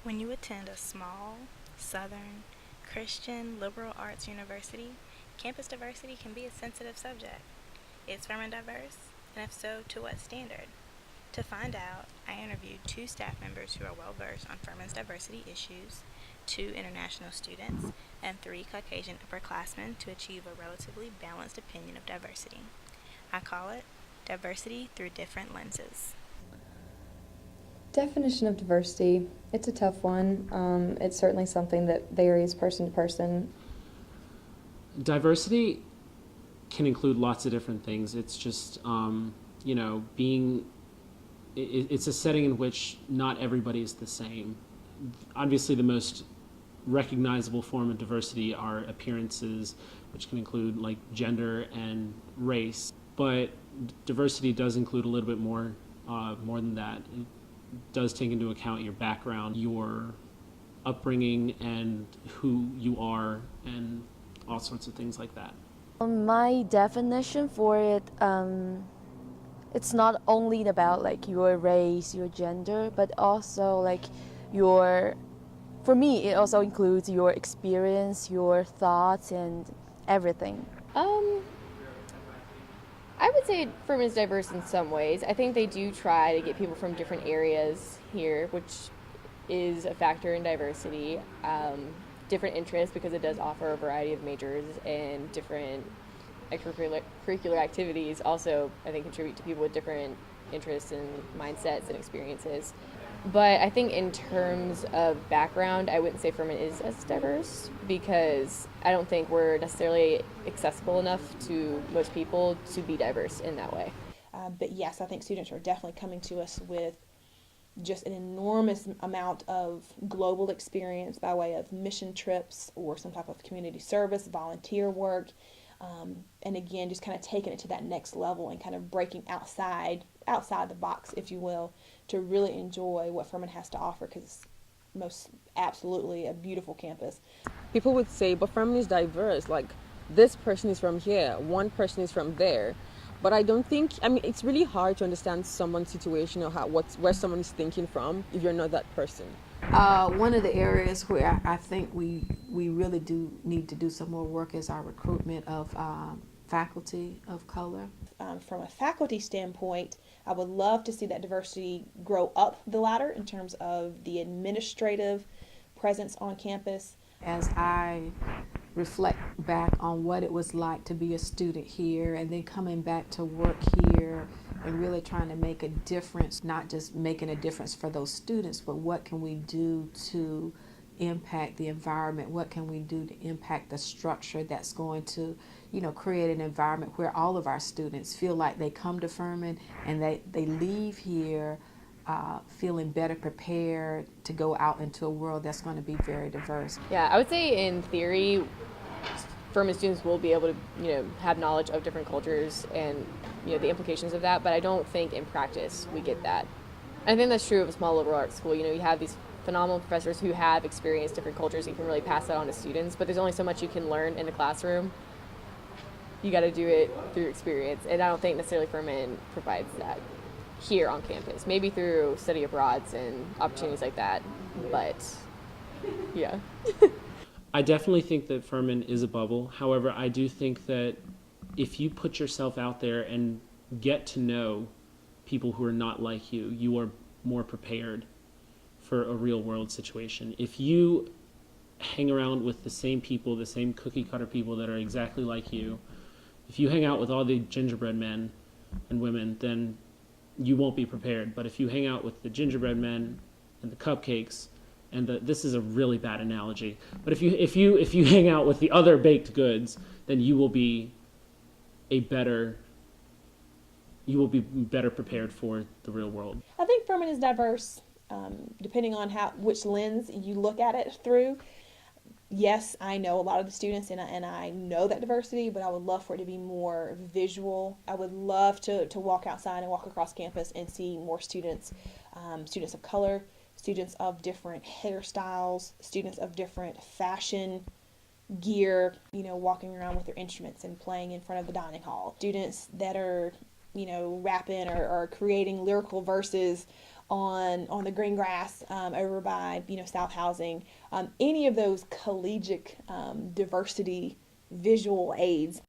When you attend a small, southern, Christian liberal arts university, campus diversity can be a sensitive subject. Is Furman diverse? And if so, to what standard? To find out, I interviewed two staff members who are well versed on Furman's diversity issues, two international students, and three Caucasian upperclassmen to achieve a relatively balanced opinion of diversity. I call it diversity through different lenses. Definition of diversity, it's a tough one. It's certainly something that varies person to person. Diversity can include lots of different things. It's just, being, it's a setting in which not everybody is the same. Obviously, the most recognizable form of diversity are appearances, which can include like gender and race. But diversity does include a little bit more than that. It does take into account your background, your upbringing, and who you are, and all sorts of things like that. My definition for it, it's not only about like your race, your gender, but also like your, for me, it also includes your experience, your thoughts, and everything. I would say Furman is diverse in some ways. I think they do try to get people from different areas here, which is a factor in diversity. Different interests, because it does offer a variety of majors, and different extracurricular activities also, I think, contribute to people with different interests and mindsets and experiences. But I think in terms of background, I wouldn't say Furman is as diverse, because I don't think we're necessarily accessible enough to most people to be diverse in that way. But yes, I think students are definitely coming to us with just an enormous amount of global experience by way of mission trips or some type of community service, volunteer work, and again, just kind of taking it to that next level and kind of breaking outside the box, if you will, to really enjoy what Furman has to offer, because it's most absolutely a beautiful campus. People would say, but Furman is diverse, like this person is from here, one person is from there. But I don't think, it's really hard to understand someone's situation or where someone is thinking from if you're not that person. One of the areas where I think we really do need to do some more work is our recruitment of faculty of color. From a faculty standpoint, I would love to see that diversity grow up the ladder in terms of the administrative presence on campus. As I reflect back on what it was like to be a student here and then coming back to work here and really trying to make a difference, not just making a difference for those students, but what can we do to impact the environment? What can we do to impact the structure that's going to, create an environment where all of our students feel like they come to Furman and they leave here feeling better prepared to go out into a world that's going to be very diverse. Yeah, I would say in theory, Furman students will be able to, have knowledge of different cultures and, the implications of that, but I don't think in practice we get that. I think that's true of a small liberal arts school. You have these phenomenal professors who have experienced different cultures and can really pass that on to students, but there's only so much you can learn in the classroom. You got to do it through experience, and I don't think necessarily Furman provides that here on campus. Maybe through study abroads and opportunities like that, but yeah. I definitely think that Furman is a bubble. However, I do think that if you put yourself out there and get to know people who are not like you, you are more prepared for a real world situation. If you hang around with the same people, the same cookie cutter people that are exactly like you, if you hang out with all the gingerbread men and women, then you won't be prepared. But if you hang out with the gingerbread men and the cupcakes, and this is a really bad analogy, but if you hang out with the other baked goods, then you will be better prepared for the real world. I think Furman is diverse, depending on which lens you look at it through. Yes, I know a lot of the students, and I know that diversity, but I would love for it to be more visual. I would love to walk outside and walk across campus and see more students, students of color, students of different hairstyles, students of different fashion gear, walking around with their instruments and playing in front of the dining hall. Students that are, rapping or creating lyrical verses on the green grass over by South Housing. Any of those collegiate diversity visual aids